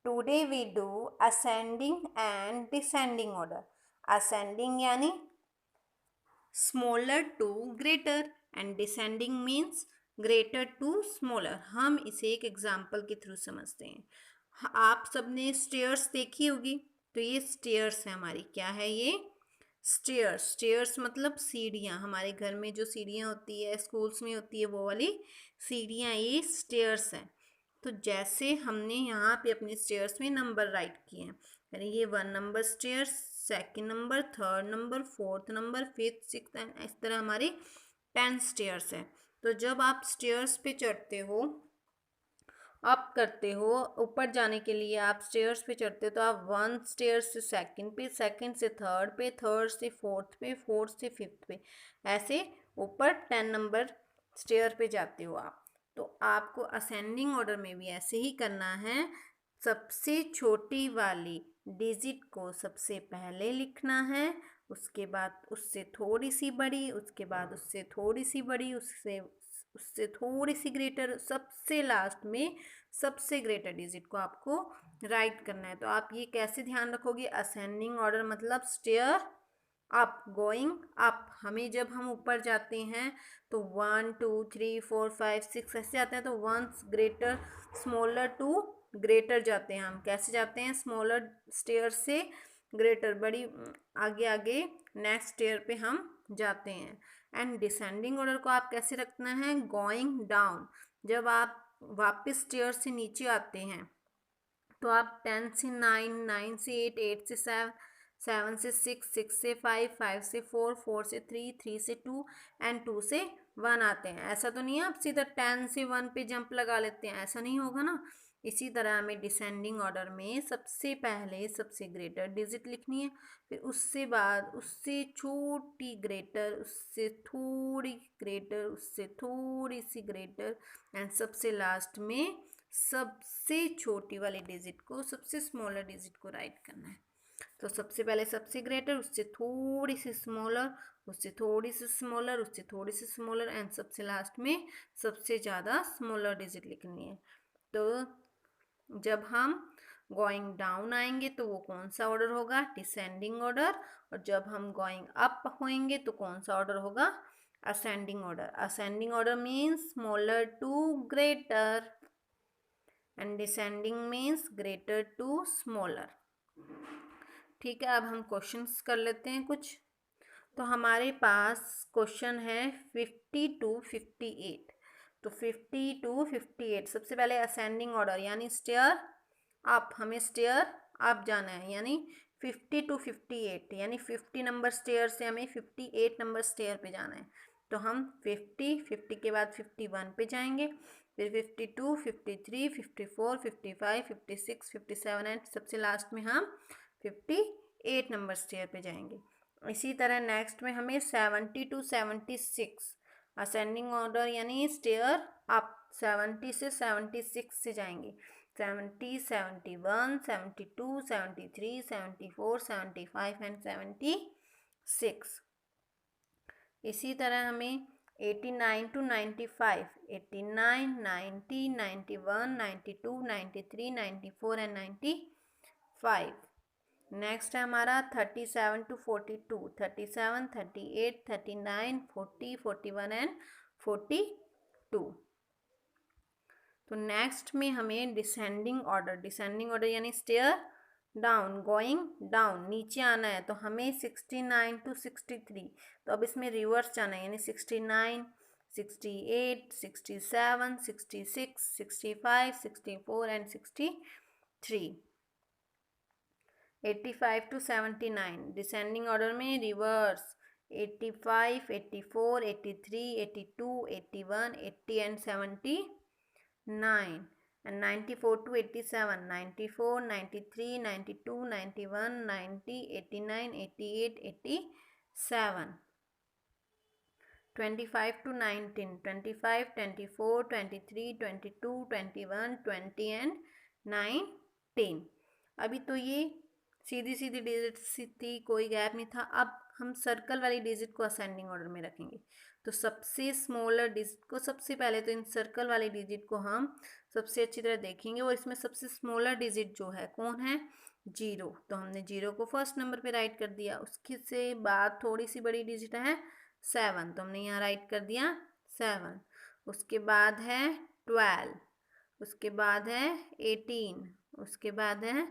Today we do ascending and descending order. Ascending यानी smaller to greater and descending means greater to smaller. हम इसे एक example के through समझते हैं। आप सबने स्टेयर्स देखी होगी, तो ये स्टेयर्स है हमारी। क्या है ये? स्टेयर्स। स्टेयर्स मतलब सीढ़ियाँ। हमारे घर में जो सीढ़ियाँ होती है, स्कूल्स में होती है, वो वाली सीढ़ियाँ ये स्टेयर्स हैं। तो जैसे हमने यहाँ पे अपने स्टेयर्स में नंबर राइट किए हैं, यानी ये 1 number stairs, second number, third number, fourth number, fifth, sixth and इस तरह हमारे 10 स्टेयर्स है। तो जब आप स्टेयर्स पे चढ़ते हो, अप करते हो, ऊपर जाने के लिए आप स्टेयर्स पे चढ़ते हो, तो आप 1 स्टेयर से सेकंड पे, सेकंड से थर्ड पे, थर्ड से फोर्थ पे, फोर्थ से फिफ्थ पे, ऐसे ऊपर 10 नंबर स्टेयर पे जाते हो आप। तो आपको असेंडिंग ऑर्डर में भी ऐसे ही करना है। सबसे छोटी वाली डिजिट को सबसे पहले लिखना है, उसके बाद उससे थोड़ी सी बड़ी, उसके बाद उससे थोड़ी सी बड़ी, उससे उससे थोड़ी सी ग्रेटर, सबसे लास्ट में सबसे ग्रेटर डिजिट को आपको राइट करना है। तो आप ये कैसे ध्यान रखोगे? असेंडिंग ऑर्डर मतलब स्टेयर अप, गोइंग अप। हमें जब हम ऊपर जाते हैं तो 1 2 3 4 5 6 ऐसे जाते हैं, तो 1 ग्रेटर स्मॉलर टू ग्रेटर जाते हैं। हम कैसे जाते हैं? स्मॉलर स्टेयर से ग्रेटर, बड़ी आगे आगे नेक्स्ट स्टेयर पे हम जाते हैं। एंड डिसेंडिंग ऑर्डर को आप कैसे रखना है? Going down. जब आप वापस स्टेयर से नीचे आते हैं तो आप 10 से 9, 9 से 8, 8 से 7, 7 से 6, 6 से 5, 5 से 4, 4 से 3, 3 से 2 एंड 2 से 1 आते हैं। ऐसा तो नहीं है आप सीधा 10 से 1 पे जंप लगा लेते हैं, ऐसा नहीं होगा ना। इसी तरह हमें डिसेंडिंग ऑर्डर में सबसे पहले सबसे ग्रेटर डिजिट लिखनी है, फिर उससे बाद उससे छोटी ग्रेटर, उससे थोड़ी ग्रेटर, उससे थोड़ी सी ग्रेटर एंड सबसे लास्ट में सबसे छोटी वाली डिजिट को, सबसे स्मॉलर डिजिट को राइट करना है। तो सबसे पहले सबसे ग्रेटर, उससे थोड़ी सी स्मॉलर, उससे थोड़ी सी स्मॉलर, उससे थोड़ी सी स्मॉलर एंड सबसे लास्ट में सबसे ज़्यादा स्मॉलर डिजिट लिखनी है। तो जब हम गोइंग डाउन आएंगे तो वो कौन सा ऑर्डर होगा? Descending order. और जब हम गोइंग अप होंगे तो कौन सा ऑर्डर होगा? Ascending order. Ascending order means smaller to greater and descending means greater to smaller. ठीक है, अब हम क्वेश्चंस कर लेते हैं कुछ। तो हमारे पास क्वेश्चन है 50 to 58। तो 50 to 58 सबसे पहले असेंडिंग ऑर्डर यानी स्टेयर अप, हमें स्टेयर अप जाना है, यानी 50 to 58 यानी 50 नंबर स्टेयर से हमें 58 नंबर स्टेयर पे जाना है। तो हम 50 के बाद 51 पे जाएंगे, फिर 52, 53, 54, 55, 56, 57 एंड सबसे लास्ट में हम 58 नंबर स्टेयर पे जाएंगे। इसी तरह नेक्स्ट में हमें 70 to 76 असेंडिंग ऑर्डर यानी स्टेयर अप, 70 से 76 से जाएंगे। 70, 71, 72, 73, 74, 75 एंड 76। इसी तरह हमें 89 to 95, 89, 90, 91, 92, 93, 94 एंड 95। नेक्स्ट है हमारा 37 to 42, 37, 38, 39, 40, 41 एंड 42। तो नेक्स्ट में हमें डिसेंडिंग ऑर्डर यानी स्टेयर डाउन, गोइंग डाउन, नीचे आना है। तो हमें 69 to 63, तो अब इसमें रिवर्स जाना है, यानी 69, 68, 67, 66, 65, 64 एंड 63। 85 to 79 डिसेंडिंग ऑर्डर में reverse, 85, 84, 83, 82, 81, 80 and 79 and 94 to 87, 94, 93, 92, 91, 90, 89, 88, 87। 25 to 19, 25, 24, 23, 22, 21, 20 and 19। अभी तो ये सीधी सीधी डिजिट्स थी, कोई गैप नहीं था। अब हम सर्कल वाली डिजिट को असेंडिंग ऑर्डर में रखेंगे। तो सबसे स्मॉलर डिजिट को सबसे पहले तो इन सर्कल वाली डिजिट को हम सबसे अच्छी तरह देखेंगे, और इसमें सबसे स्मॉलर डिजिट जो है कौन है, 0। तो हमने 0 को फर्स्ट नंबर पे राइट कर दिया। उसके से बाद थोड़ी सी बड़ी डिजिट है 7, तो हमने यहाँ राइट कर दिया 7। उसके बाद है 12, उसके बाद है 18, उसके बाद है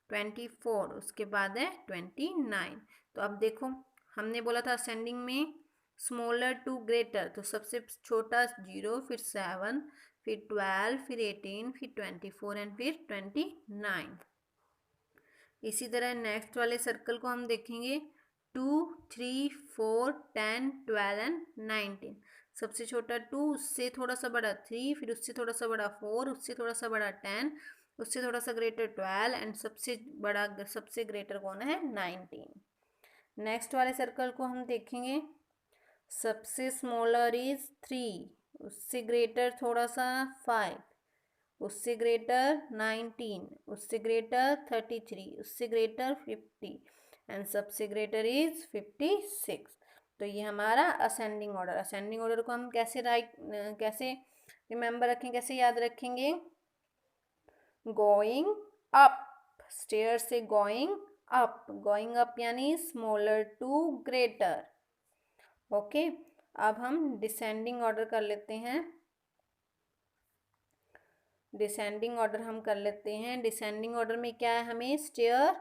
24, उसके बाद है 29। तो अब देखो हमने बोला था असेंडिंग में स्मॉलर टू ग्रेटर, तो सबसे छोटा 0, फिर 7, फिर 12, फिर 18, फिर 24 एंड फिर 29। इसी तरह नेक्स्ट वाले सर्कल को हम देखेंगे 2, 3, 4, 10, 12 एंड 19। सबसे छोटा 2, उससे थोड़ा सा बड़ा 3, फिर उससे थोड़ा सा बड़ा 4, उससे थोड़ा सा बड़ा 10, उससे थोड़ा सा ग्रेटर 12 एंड सबसे बड़ा सबसे ग्रेटर कौन है, 19। नेक्स्ट वाले सर्कल को हम देखेंगे, सबसे स्मॉलर इज 3, उससे ग्रेटर थोड़ा सा 5, उससे ग्रेटर 19, उससे ग्रेटर 33, उससे ग्रेटर 50 एंड सबसे ग्रेटर इज 56। तो ये हमारा असेंडिंग ऑर्डर। असेंडिंग ऑर्डर को हम कैसे कैसे रिमेंबर रखें, कैसे याद रखेंगे, गोइंग अप, स्टेयर से गोइंग अप यानी स्मॉलर टू ग्रेटर। ओके, अब हम डिसेंडिंग ऑर्डर कर लेते हैं। डिसेंडिंग ऑर्डर हम कर लेते हैं। डिसेंडिंग ऑर्डर में क्या है, हमें स्टेयर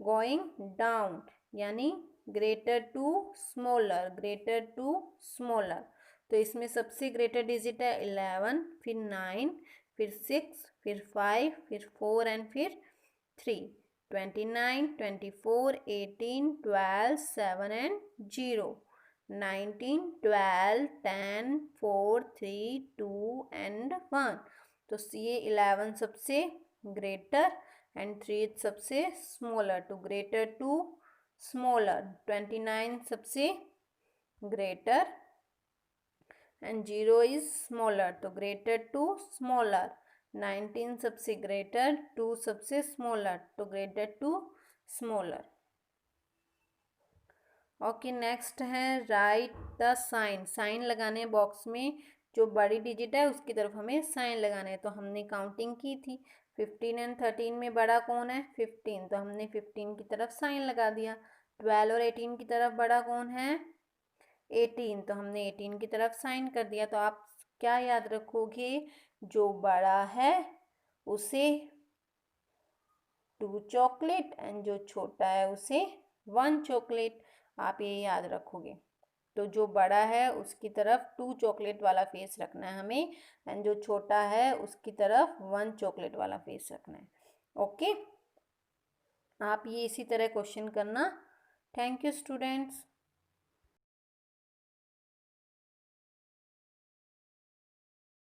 गोइंग डाउन यानी greater to smaller, greater to smaller. तो इसमें सबसे ग्रेटर डिजिट है 11, फिर 9, फिर 6, फिर 5, फिर 4 एंड फिर 3। 29, 24, 18, 12, 7 एंड 0, 19, 12, 10, 4, 3, 2 एंड 1। तो ये 11 सबसे ग्रेटर एंड 3 सबसे smaller, to greater to smaller. 29 सबसे ग्रेटर एंड 0 इज स्मॉलर, तो ग्रेटर टू स्मॉलर। 19 सबसे ग्रेटर, 2 सबसे स्मॉलर, तो greater to smaller. Okay, next है राइट द साइन। साइन लगाने बॉक्स में जो बड़ी डिजिट है उसकी तरफ हमें साइन लगाना है। तो हमने काउंटिंग की थी 15 एंड 13 में बड़ा कौन है, 15, तो हमने 15 की तरफ साइन लगा दिया। 12 और 18 की तरफ बड़ा कौन है, 18, तो हमने 18 की तरफ साइन कर दिया। तो आप क्या याद रखोगे, जो बड़ा है उसे 2 चॉकलेट एंड जो छोटा है उसे 1 चॉकलेट, आप ये याद रखोगे। तो जो बड़ा है उसकी तरफ 2 चॉकलेट वाला फेस रखना है हमें, एंड जो छोटा है उसकी तरफ 1 चॉकलेट वाला फेस रखना है। ओके, आप ये इसी तरह क्वेश्चन करना। Thank you students.